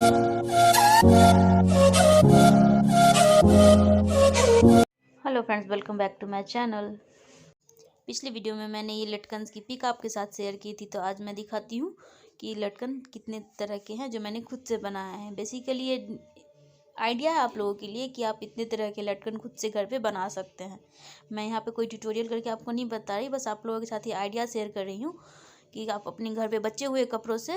Hello friends, welcome back to my channel. पिछली video में मैंने ये लटकन की पिक आपके साथ शेयर की थी, तो आज मैं दिखाती हूँ कि लटकन कितने तरह के हैं जो मैंने खुद से बनाया है। बेसिकली ये आइडिया है आप लोगों के लिए कि आप इतने तरह के लटकन खुद से घर पे बना सकते हैं। मैं यहाँ पे कोई ट्यूटोरियल करके आपको नहीं बता रही, बस आप लोगों के साथ ही आइडिया शेयर कर रही हूँ कि आप अपने घर पे बचे हुए कपड़ों से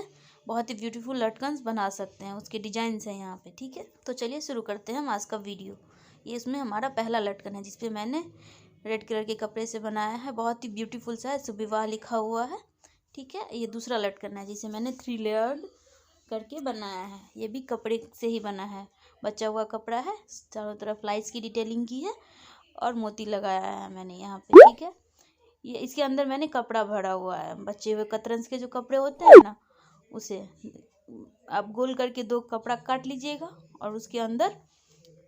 बहुत ही ब्यूटीफुल लटकन बना सकते हैं। उसके डिजाइन्स हैं यहाँ पे, ठीक है। तो चलिए शुरू करते हैं हम आज का वीडियो। ये इसमें हमारा पहला लटकन है जिसपे मैंने रेड कलर के कपड़े से बनाया है। बहुत ही ब्यूटीफुल सा है, सुविवाह लिखा हुआ है, ठीक है। ये दूसरा लटकन है जिसे मैंने 3 लेयर्ड करके बनाया है। ये भी कपड़े से ही बना है, बचा हुआ कपड़ा है, चारों तरफ लाइट्स की डिटेलिंग की है और मोती लगाया है मैंने यहाँ पे, ठीक है। ये इसके अंदर मैंने कपड़ा भरा हुआ है, बचे हुए कतरन्स के जो कपड़े होते हैं ना, उसे आप गोल करके 2 कपड़ा काट लीजिएगा और उसके अंदर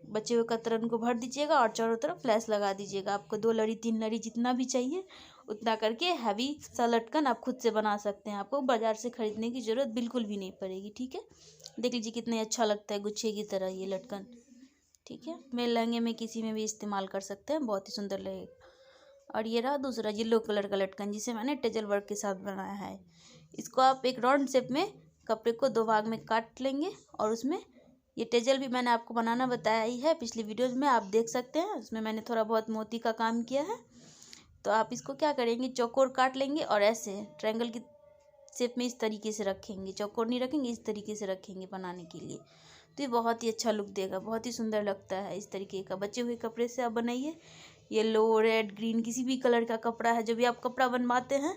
बचे हुए कतरन को भर दीजिएगा और चारों तरफ फ्लैश लगा दीजिएगा। आपको 2 लड़ी 3 लड़ी जितना भी चाहिए उतना करके हैवी सा लटकन आप खुद से बना सकते हैं। आपको बाजार से खरीदने की ज़रूरत बिल्कुल भी नहीं पड़ेगी, ठीक है। देख लीजिए कितने अच्छा लगता है गुच्छे की तरह ये लटकन, ठीक है। मेरे लहंगे में किसी में भी इस्तेमाल कर सकते हैं, बहुत ही सुंदर लगेगा। और ये रहा दूसरा येलो कलर का लटकन जिसे मैंने टेजल वर्क के साथ बनाया है। इसको आप एक राउंड शेप में कपड़े को 2 भाग में काट लेंगे और उसमें ये टेजल भी मैंने आपको बनाना बताया ही है पिछली वीडियोज़ में, आप देख सकते हैं। उसमें मैंने थोड़ा बहुत मोती का काम किया है। तो आप इसको क्या करेंगे, चौकोर काट लेंगे और ऐसे ट्रायंगल की शेप में इस तरीके से रखेंगे। चौकोर नहीं रखेंगे, इस तरीके से रखेंगे बनाने के लिए। तो ये बहुत ही अच्छा लुक देगा, बहुत ही सुंदर लगता है। इस तरीके का बचे हुए कपड़े से आप बनाइए। येलो, रेड, ग्रीन, किसी भी कलर का कपड़ा है जो भी आप कपड़ा बनवाते हैं,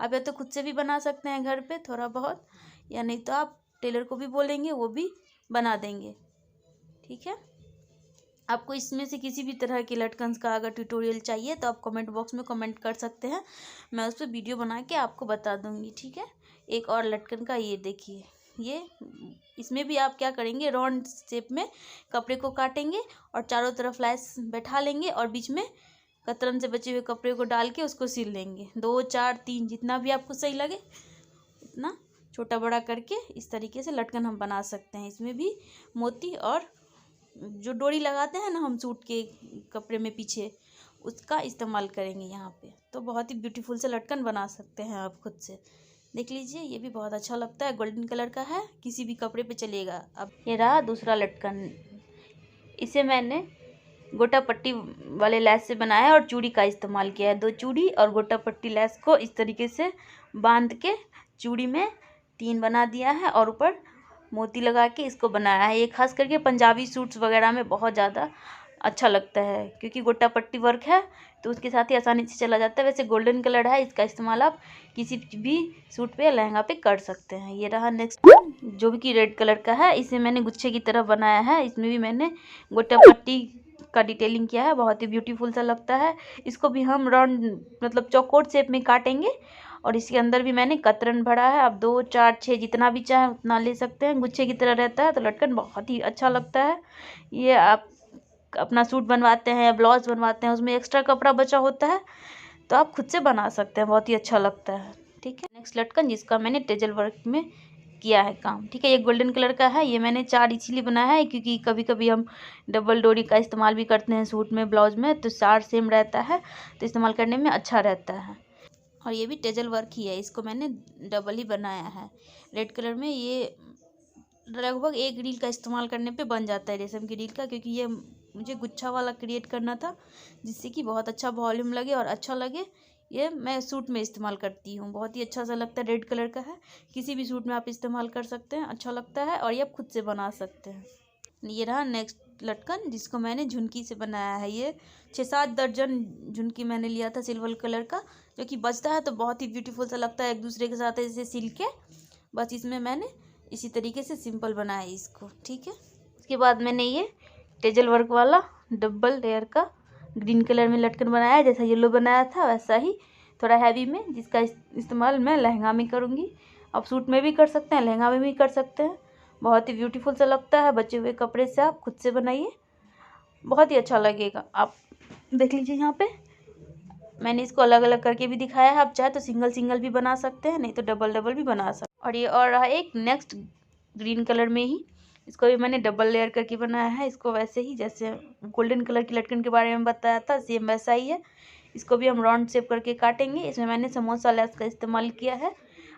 आप या तो खुद से भी बना सकते हैं घर पे थोड़ा बहुत, या नहीं तो आप टेलर को भी बोलेंगे वो भी बना देंगे, ठीक है। आपको इसमें से किसी भी तरह के लटकन का अगर ट्यूटोरियल चाहिए तो आप कमेंट बॉक्स में कमेंट कर सकते हैं, मैं उस पर वीडियो बना के आपको बता दूंगी, ठीक है। एक और लटकन का ये देखिए, ये इसमें भी आप क्या करेंगे, राउंड शेप में कपड़े को काटेंगे और चारों तरफ लैस बैठा लेंगे और बीच में कतरन से बचे हुए कपड़े को डाल के उसको सिल लेंगे। 2, 4, 3 जितना भी आपको सही लगे उतना छोटा बड़ा करके इस तरीके से लटकन हम बना सकते हैं। इसमें भी मोती और जो डोरी लगाते हैं ना हम सूट के कपड़े में पीछे, उसका इस्तेमाल करेंगे यहाँ पे। तो बहुत ही ब्यूटीफुल से लटकन बना सकते हैं आप खुद से। देख लीजिए ये भी बहुत अच्छा लगता है, गोल्डन कलर का है, किसी भी कपड़े पे चलेगा। अब ये रहा दूसरा लटकन, इसे मैंने गोटा पट्टी वाले लैस से बनाया है और चूड़ी का इस्तेमाल किया है। 2 चूड़ी और गोटा पट्टी लैस को इस तरीके से बांध के चूड़ी में 3 बना दिया है और ऊपर मोती लगा के इसको बनाया है। ये खास करके पंजाबी सूट्स वगैरह में बहुत ज़्यादा अच्छा लगता है क्योंकि गोटा पट्टी वर्क है तो उसके साथ ही आसानी से चला जाता है। वैसे गोल्डन कलर है, इसका इस्तेमाल आप किसी भी सूट पे या लहंगा पे कर सकते हैं। ये रहा नेक्स्ट जो भी कि रेड कलर का है, इसे मैंने गुच्छे की तरह बनाया है। इसमें भी मैंने गोटा पट्टी का डिटेलिंग किया है, बहुत ही ब्यूटीफुल सा लगता है। इसको भी हम राउंड मतलब चौकोर शेप में काटेंगे और इसके अंदर भी मैंने कतरन भरा है। आप 2, 4, 6 जितना भी चाहें उतना ले सकते हैं। गुच्छे की तरह रहता है तो लटकन बहुत ही अच्छा लगता है। ये आप अपना सूट बनवाते हैं, ब्लाउज बनवाते हैं, उसमें एक्स्ट्रा कपड़ा बचा होता है तो आप खुद से बना सकते हैं, बहुत ही अच्छा लगता है, ठीक है। नेक्स्ट लटकन जिसका मैंने टेजल वर्क में किया है काम, ठीक है। ये गोल्डन कलर का है, ये मैंने 4 इसीलिए बनाया है क्योंकि कभी कभी हम डबल डोरी का इस्तेमाल भी करते हैं सूट में, ब्लाउज में, तो 4 सेम रहता है तो इस्तेमाल करने में अच्छा रहता है। और ये भी टेजल वर्क ही है, इसको मैंने डबल ही बनाया है रेड कलर में। ये लगभग 1 रील का इस्तेमाल करने पे बन जाता है रेशम की रील का, क्योंकि ये मुझे गुच्छा वाला क्रिएट करना था जिससे कि बहुत अच्छा वॉल्यूम लगे और अच्छा लगे। ये मैं सूट में इस्तेमाल करती हूँ, बहुत ही अच्छा सा लगता है, रेड कलर का है, किसी भी सूट में आप इस्तेमाल कर सकते हैं, अच्छा लगता है और ये आप खुद से बना सकते हैं। ये रहा नेक्स्ट लटकन जिसको मैंने झुनकी से बनाया है। ये 6-7 दर्जन झुनकी मैंने लिया था सिल्वर कलर का, जो कि बजता है तो बहुत ही ब्यूटीफुल सा लगता है एक दूसरे के साथ ऐसे सिल के। बस इसमें मैंने इसी तरीके से सिंपल बनाया इसको, ठीक है। उसके बाद मैंने ये टेजल वर्क वाला डबल लेयर का ग्रीन कलर में लटकन बनाया है, जैसा येलो बनाया था वैसा ही थोड़ा हैवी में, जिसका इस्तेमाल मैं लहंगा में करूँगी। आप सूट में भी कर सकते हैं, लहंगा में भी कर सकते हैं, बहुत ही ब्यूटीफुल सा लगता है। बचे हुए कपड़े से आप खुद से बनाइए, बहुत ही अच्छा लगेगा। आप देख लीजिए यहाँ पे मैंने इसको अलग अलग करके भी दिखाया है, आप चाहे तो सिंगल सिंगल भी बना सकते हैं, नहीं तो डबल डबल भी बना सकते हैं। और ये और रहा एक नेक्स्ट ग्रीन कलर में ही इसको भी मैंने डबल लेयर करके बनाया है। इसको वैसे ही जैसे गोल्डन कलर की लटकन के बारे में बताया था, सेम वैसा ही है। इसको भी हम राउंड शेप करके काटेंगे। इसमें मैंने समोसा लैस का इस्तेमाल किया है।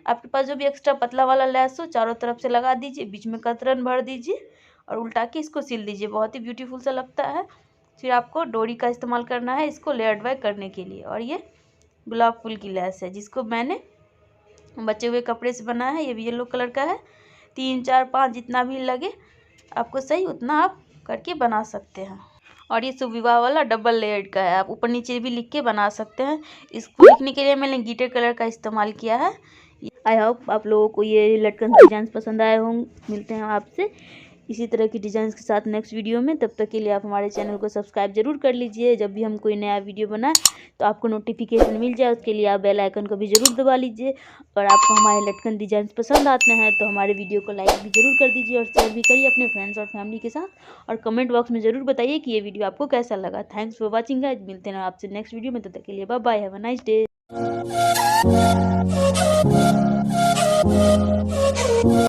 आपके पास जो भी एक्स्ट्रा पतला वाला लैस हो चारों तरफ से लगा दीजिए, बीच में कतरन भर दीजिए और उल्टा के इसको सिल दीजिए। बहुत ही ब्यूटीफुल सा लगता है। फिर आपको डोरी का इस्तेमाल करना है इसको लेयर ड्राई करने के लिए। और ये गुलाब फूल की लैस है जिसको मैंने बचे हुए कपड़े से बनाया है। ये भी येलो कलर का है। 3 4 5 जितना भी लगे आपको सही उतना आप करके बना सकते हैं। और ये शुभ विवाह वाला डबल लेयर्ड का है, आप ऊपर नीचे भी लिख के बना सकते हैं। इसको लिखने के लिए मैंने गिटर कलर का इस्तेमाल किया है। आई होप आप लोगों को ये लटकन डिजाइन पसंद आए होंगे। मिलते हैं आपसे इसी तरह की डिज़ाइन के साथ नेक्स्ट वीडियो में। तब तक के लिए आप हमारे चैनल को सब्सक्राइब जरूर कर लीजिए। जब भी हम कोई नया वीडियो बनाए तो आपको नोटिफिकेशन मिल जाए, उसके लिए आप बेल आइकन को भी ज़रूर दबा लीजिए। और आपको हमारे लटकन डिज़ाइन पसंद आते हैं तो हमारे वीडियो को लाइक भी ज़रूर कर दीजिए और शेयर भी करिए अपने फ्रेंड्स और फैमिली के साथ। और कमेंट बॉक्स में ज़रूर बताइए कि ये वीडियो आपको कैसा लगा। Thanks for watching guys. मिलते हैं आपसे नेक्स्ट वीडियो में, तब तक के लिए bye bye, have a nice day.